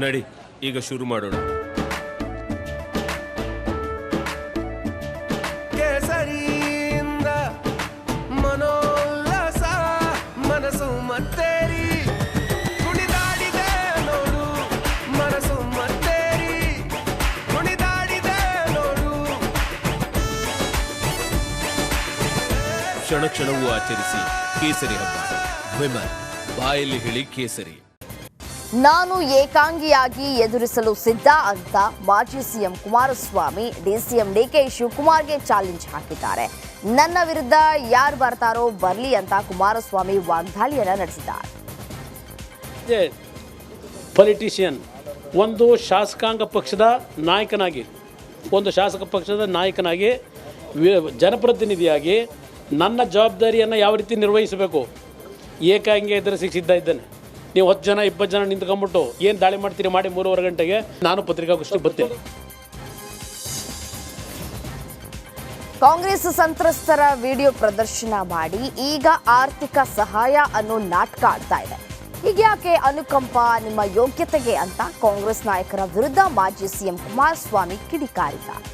ನಡಿ ಈಗ ಶುರು ಮಾಡೋಣ. ಕೇಸರಿಯಿಂದ ಮನೋಲ್ಲಾಸ ಮನಸ್ಸು ಮತ್ತೇರಿ ಕುಣಿದಾಡಿದೆ ನೋಡು, ಮನಸ್ಸು ಮತ್ತೇರಿ ಕುಣಿದಾಡಿದೆ ನೋಡು. ಕ್ಷಣ ಕ್ಷಣವೂ ಆಚರಿಸಿ ಕೇಸರಿ ಹಬ್ಬ. ವಿಮಲ್ ಬಾಯಲ್ಲಿ ಹೇಳಿ ಕೇಸರಿ. ನಾನು ಏಕಾಂಗಿಯಾಗಿ ಎದುರಿಸಲು ಸಿದ್ಧ ಅಂತ ಮಾಜಿ ಸಿಎಂ ಕುಮಾರಸ್ವಾಮಿ ಡಿಸಿಎಂ ಡಿಕೆ ಶಿವಕುಮಾರ್ಗೆ ಚಾಲೆಂಜ್ ಹಾಕಿದ್ದಾರೆ. ನನ್ನ ವಿರುದ್ಧ ಯಾರು ಬರ್ತಾರೋ ಬರಲಿ ಅಂತ ಕುಮಾರಸ್ವಾಮಿ ವಾಗ್ದಾಳಿಯನ್ನ ನಡೆಸಿದ್ದಾರೆ. ಪೊಲಿಟಿಷಿಯನ್ ಒಂದು ಶಾಸಕಾಂಗ ಪಕ್ಷದ ನಾಯಕನಾಗಿ ಜನಪ್ರತಿನಿಧಿಯಾಗಿ ನನ್ನ ಜವಾಬ್ದಾರಿಯನ್ನು ಯಾವ ರೀತಿ ನಿರ್ವಹಿಸಬೇಕು, ಏಕಾಂಗಿ ಎದುರಿಸಿ ಸಿದ್ಧ ಇದ್ದೇನೆ. ನೀವು 10 ಜನ 20 ಜನ ನಿಂತ್ಕೊಂಡ್ಬಿಟ್ಟು ಏನು ದಾಳಿ ಮಾಡ್ತೀರಿ ಮಾಡಿ 3:30 ಗಂಟೆಗೆ ನಾನು ಪತ್ರಿಕಾಗೋಷ್ಠಿ ಬರ್ತೀನಿ. ಕಾಂಗ್ರೆಸ್ ಸಂತ್ರಸ್ತರ ವಿಡಿಯೋ ಪ್ರದರ್ಶನ ಮಾಡಿ ಈಗ ಆರ್ಥಿಕ ಸಹಾಯ ಅನ್ನೋ ನಾಟಕ ಆಡ್ತಾ ಇದೆ. ಹೀಗ್ಯಾಕೆ ಅನುಕಂಪ ನಿಮ್ಮ ಯೋಗ್ಯತೆಗೆ ಅಂತ ಕಾಂಗ್ರೆಸ್ ನಾಯಕರ ವಿರುದ್ಧ ಮಾಜಿ ಸಿಎಂ ಕುಮಾರಸ್ವಾಮಿ ಕಿಡಿಕಾರಿದ್ದಾರೆ.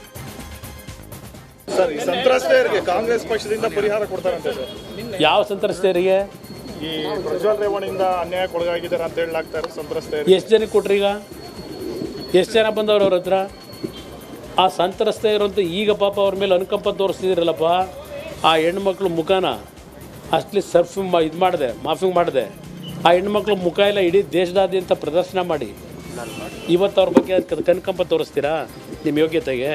ಸರ್, ಈ ಸಂತ್ರಸ್ತೆಯರಿಗೆ ಕಾಂಗ್ರೆಸ್ ಪಕ್ಷದಿಂದ ಪರಿಹಾರ ಕೊಡ್ತಾರಂತೆ ಸರ್. ಯಾವ ಸಂತ್ರಸ್ತೆಯರಿಗೆ? ಈ ಪ್ರಜ್ವಲ್ ರೇವಣ್ಣಿಂದ ಅನ್ಯಾಯಕ್ಕೆ ಒಳಗಾಗಿದ್ದಾರೆ ಅಂತ ಹೇಳಲಾಗ್ತಾರೆ ಸಂತ್ರಸ್ತೆಯರು. ಎಷ್ಟು ಜನಕ್ಕೆ ಕೊಟ್ರಿ? ಈಗ ಎಷ್ಟು ಜನ ಬಂದವರು ಅವ್ರ ಹತ್ರ? ಆ ಸಂತ್ರಸ್ತೆಯರಂತೂ ಈಗ ಪಾಪ ಅವ್ರ ಮೇಲೆ ಅನುಕಂಪ ತೋರಿಸ್ತಿದ್ದೀರಲ್ಲಪ್ಪ. ಆ ಹೆಣ್ಮಕ್ಳು ಮುಖನ ಅಷ್ಟಲಿ ಮಾಫಿಂಗ್ ಮಾಡಿದೆ. ಆ ಹೆಣ್ಮಕ್ಳು ಮುಖ ಎಲ್ಲ ಇಡೀ ದೇಶದಾದ್ಯಂತ ಪ್ರದರ್ಶನ ಮಾಡಿ ಇವತ್ತು ಅವ್ರ ಬಗ್ಗೆ ಅನುಕಂಪ ತೋರಿಸ್ತೀರಾ ನಿಮ್ಮ ಯೋಗ್ಯತೆಗೆ?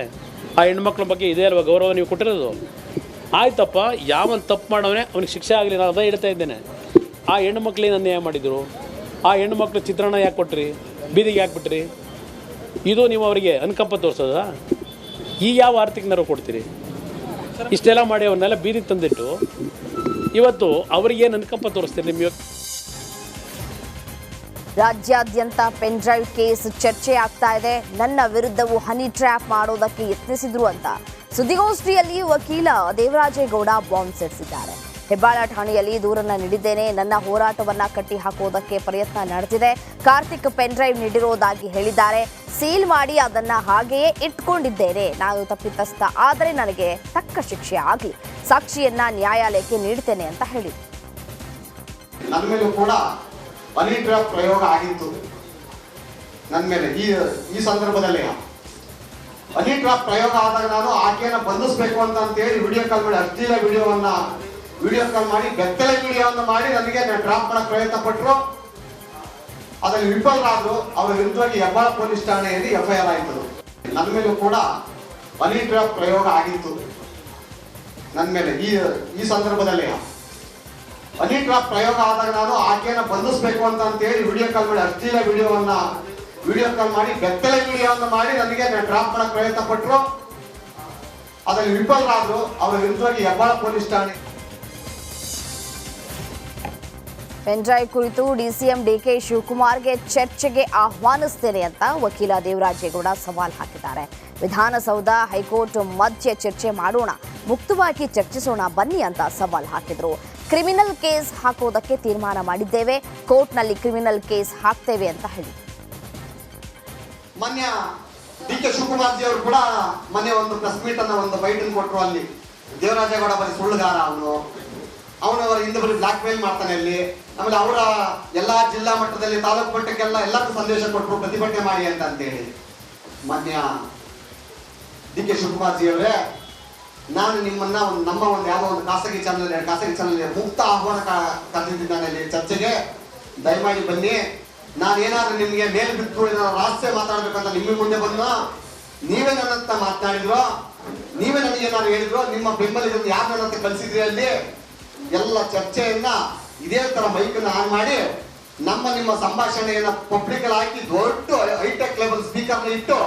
ಆ ಹೆಣ್ಮಕ್ಳ ಬಗ್ಗೆ ಇದೇ ಅಲ್ವಾ ಗೌರವ ನೀವು ಕೊಟ್ಟಿರೋದು? ಆಯ್ತಪ್ಪ, ಯಾವನ್ ತಪ್ಪು ಮಾಡೋವನೇ ಅವ್ನಿಗೆ ಶಿಕ್ಷೆ ಆಗಲಿ, ನಾನು ಅದೇ ಹೇಳ್ತಾ ಇದ್ದೇನೆ. ಆ ಹೆಣ್ಣುಮಕ್ಳೇನು ಅನ್ಯಾಯ ಮಾಡಿದರು? ಆ ಹೆಣ್ಣುಮಕ್ಳು ಚಿತ್ರಾನ್ನ ಯಾಕೆ ಕೊಟ್ರಿ? ಬೀದಿಗೆ ಯಾಕೆ ಬಿಟ್ರಿ? ಇದು ನೀವು ಅವರಿಗೆ ಅನುಕಂಪ ತೋರಿಸೋದಾ? ಈಗ ಯಾವ ಆರ್ಥಿಕ ನೆರವು ಕೊಡ್ತೀರಿ? ಇಷ್ಟೆಲ್ಲ ಮಾಡಿ ಅವ್ರನ್ನೆಲ್ಲ ಬೀದಿಗೆ ತಂದಿಟ್ಟು ಇವತ್ತು ಅವರಿಗೇನು ಅನುಕಂಪ ತೋರಿಸ್ತೀರಿ ನಿಮ್ಮ? ರಾಜ್ಯಾದ್ಯಂತ ಪೆನ್ ಡ್ರೈವ್ ಕೇಸ್ ಚರ್ಚೆ ಆಗ್ತಾ ಇದೆ. ನನ್ನ ವಿರುದ್ಧವೂ ಹನಿ ಟ್ರ್ಯಾಪ್ ಮಾಡೋದಕ್ಕೆ ಯತ್ನಿಸಿದ್ರು ಅಂತ ಸುದ್ದಿಗೋಷ್ಠಿಯಲ್ಲಿ ವಕೀಲ ದೇವರಾಜೇಗೌಡ ಬಾಂಬ್ ಸಿಡಿಸಿದ್ದಾರೆ. ಹೆಬ್ಬಾಳ ಠಾಣೆಯಲ್ಲಿ ದೂರನ್ನ ನೀಡಿದ್ದೇನೆ, ನನ್ನ ಹೋರಾಟವನ್ನ ಕಟ್ಟಿ ಹಾಕೋದಕ್ಕೆ ಪ್ರಯತ್ನ ನಡೆದಿದೆ. ಕಾರ್ತಿಕ್ ಪೆನ್ ಡ್ರೈವ್ ನೀಡಿರೋದಾಗಿ ಹೇಳಿದ್ದಾರೆ. ಸೀಲ್ ಮಾಡಿ ಅದನ್ನ ಹಾಗೆಯೇ ಇಟ್ಕೊಂಡಿದ್ದೇನೆ. ನಾನು ತಪ್ಪಿತಸ್ಥ ಆದರೆ ನನಗೆ ತಕ್ಕ ಶಿಕ್ಷೆ ಆಗಲಿ, ಸಾಕ್ಷಿಯನ್ನ ನ್ಯಾಯಾಲಯಕ್ಕೆ ನೀಡ್ತೇನೆ ಅಂತ ಹೇಳಿದರು. ನನ್ನ ಮೇಲೂ ಕೂಡ ಹನಿ ಟ್ರ್ಯಾಪ್ ಪ್ರಯೋಗ ಆಗಿತ್ತು. ನನ್ನ ಮೇಲೆ ಈ ಸಂದರ್ಭದಲ್ಲಿ ಹನಿ ಟ್ರ್ಯಾಪ್ ಪ್ರಯೋಗ ಆದಾಗ ನಾನು ಆಕೆಯನ್ನು ಬಂಧಿಸಬೇಕು ಅಂತೇಳಿ ವಿಡಿಯೋ ಕಾಲ್ ಮಾಡಿ ಅಶ್ಲೀಲ ವಿಡಿಯೋ ಕಾಲ್ ಮಾಡಿ ಬೆತ್ತಲೆ ವಿಡಿಯೋವನ್ನು ಮಾಡಿ ನನಗೆ ಟ್ರ್ಯಾಪ್ ಮಾಡಕ್ಕೆ ಪ್ರಯತ್ನ ಪಟ್ಟರು. ಅದರಲ್ಲಿ ವಿಫಲರಾದ್ರು. ಅವರ ವಿರುದ್ಧವಾಗಿ ಹೆಬ್ಬಾಳ ಪೊಲೀಸ್ ಠಾಣೆಯಲ್ಲಿ FIR ಆಯಿತು. ನನ್ನ ಮೇಲೂ ಕೂಡ ಹನಿ ಟ್ರ್ಯಾಪ್ ಪ್ರಯೋಗ ಆಗಿತ್ತು. ನನ್ನ ಮೇಲೆ ಈ ಸಂದರ್ಭದಲ್ಲಿ ಹನಿ ಟ್ರ್ಯಾಪ್ ಪ್ರಯೋಗ ಆದಾಗ ನಾನು ಆಕೆಯನ್ನು ಬಂಧಿಸಬೇಕು ಅಂತೇಳಿ ವಿಡಿಯೋ ಕಾಲ್ ಮಾಡಿ ಅಶ್ಲೀಲ ವಿಡಿಯೋ ಕಾಲ್ ಮಾಡಿ ಬೆತ್ತಲೆ ವಿಡಿಯೋವನ್ನು ಮಾಡಿ ನನಗೆ ಟ್ರ್ಯಾಪ್ ಮಾಡಕ್ಕೆ ಪ್ರಯತ್ನ ಪಟ್ಟರು. ಅದರಲ್ಲಿ ವಿಫಲರಾದ್ರು. ಅವರ ವಿರುದ್ಧವಾಗಿ ಹೆಬ್ಬಾಳ ಪೊಲೀಸ್ ಠಾಣೆ. ಪೆನ್ ಡ್ರೈವ್ ಕುರಿತು ಡಿಸಿಎಂ ಡಿಕೆ ಶಿವಕುಮಾರ್ಗೆ ಚರ್ಚೆಗೆ ಆಹ್ವಾನಿಸ್ತೇನೆ ಅಂತ ವಕೀಲ ದೇವರಾಜೇಗೌಡ ಸವಾಲ್ ಹಾಕಿದ್ದಾರೆ. ವಿಧಾನಸೌಧ ಹೈಕೋರ್ಟ್ ಮಧ್ಯೆ ಚರ್ಚೆ ಮಾಡೋಣ, ಮುಕ್ತವಾಗಿ ಚರ್ಚಿಸೋಣ ಬನ್ನಿ ಅಂತ ಸವಾಲ್ ಹಾಕಿದ್ರು. ಕ್ರಿಮಿನಲ್ ಕೇಸ್ ಹಾಕೋದಕ್ಕೆ ತೀರ್ಮಾನ ಮಾಡಿದ್ದೇವೆ, ಕೋರ್ಟ್ನಲ್ಲಿ ಕ್ರಿಮಿನಲ್ ಕೇಸ್ ಹಾಕ್ತೇವೆ ಅಂತ ಹೇಳಿದ್ರು. ಮಾನ್ಯ ಡಿಕೆ ಶಿವಕುಮಾರ್ ಜಿ ಅವರು ಕೂಡ ಮೊನ್ನೆ ಒಂದು ಪ್ರೆಸ್ ಮೀಟ್ ಅನ್ನ ಒಂದು ಬೈಟ್ ಕೊಟ್ಟರು. ಅಲ್ಲಿ ದೇವರಾಜೇಗೌಡ ಬರೀ ಸುಳ್ಳುಗಾರ, ಅವನವರ ಹಿಂದೆ ಬರೀ ಬ್ಲಾಕ್ ಮೇಲ್ ಮಾಡ್ತಾನೆ ಅಲ್ಲಿ. ಆಮೇಲೆ ಅವರ ಎಲ್ಲಾ ಜಿಲ್ಲಾ ಮಟ್ಟದಲ್ಲಿ ತಾಲೂಕು ಮಟ್ಟಕ್ಕೆಲ್ಲ ಎಲ್ಲರಿಗೂ ಸಂದೇಶ ಕೊಟ್ಟರು ಪ್ರತಿಭಟನೆ ಮಾಡಿ ಅಂತೇಳಿ. ಮಾನ್ಯ ಡಿಕೆ ಶಿವಕುಮಾರ್ ಜಿ ಅವರೇ, ನಾನು ನಿಮ್ಮನ್ನ ನಮ್ಮ ಯಾವುದೋ ಒಂದು ಖಾಸಗಿ ಚಾನಲ್ ಮುಕ್ತ ಆಹ್ವಾನ ಕರೆದಿದ್ದಾನೆ ಅಲ್ಲಿ ಚರ್ಚೆಗೆ. ದಯಮಾಡಿ ಬನ್ನಿ. ನಾನೇನಾದ್ರೂ ನಿಮ್ಗೆ ಮೇಲ್ ಬಿಟ್ಟು ಏನಾದ್ರು ರಹಸ್ಯ ಮಾತಾಡ್ಬೇಕಂತ ನಿಮ್ಮ ಮುಂದೆ ಬಂದು ನೀವೇ ನನ್ನಂತ ಮಾತನಾಡಿದ್ರು, ನೀವೇ ನನಗೆ ಏನಾದ್ರು ಹೇಳಿದ್ರು, ನಿಮ್ಮ ಬೆಂಬಲಿಗರನ್ನು ಯಾರು ನನ್ನಂತ ಕಳಿಸಿದ್ರಿ ಅಲ್ಲಿ ಎಲ್ಲ ಚರ್ಚೆಯನ್ನ ಇದೇ ತರ ಮೈಕನ್ನು ಆನ್ ಮಾಡಿ ನಿಮ್ಮ ಸಂಭಾಷಣೆಯನ್ನ ಪಬ್ಲಿಕ್ ಅಲ್ಲಿ ಹಾಕಿ ದೊಡ್ಡ ಹೈಟೆಕ್ ಲೆವೆಲ್ ಸ್ಪೀಕರ್ನ ಇಟ್ಟು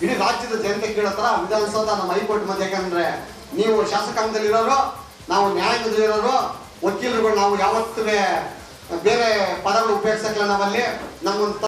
ಇಡೀ ರಾಜ್ಯದ ಜನತೆ ಕೇಳೋ ತರ ವಿಧಾನಸೌಧ ನಮ್ಮ ಹೈಕೋರ್ಟ್ ಮಧ್ಯೆ. ಯಾಕಂದ್ರೆ ನೀವು ಶಾಸಕಾಂಗದಲ್ಲಿರೋರು, ನಾವು ನ್ಯಾಯಾಂಗದಲ್ಲಿರೋರು, ವಕೀಲರುಗಳು, ನಾವು ಯಾವತ್ತೂ ಬೇರೆ ಪದಗಳು ಉಪಯೋಗಿಸಕ್ಕಿಲ್ಲ. ನಾವಲ್ಲಿ ನಮ್ಮೊಂದು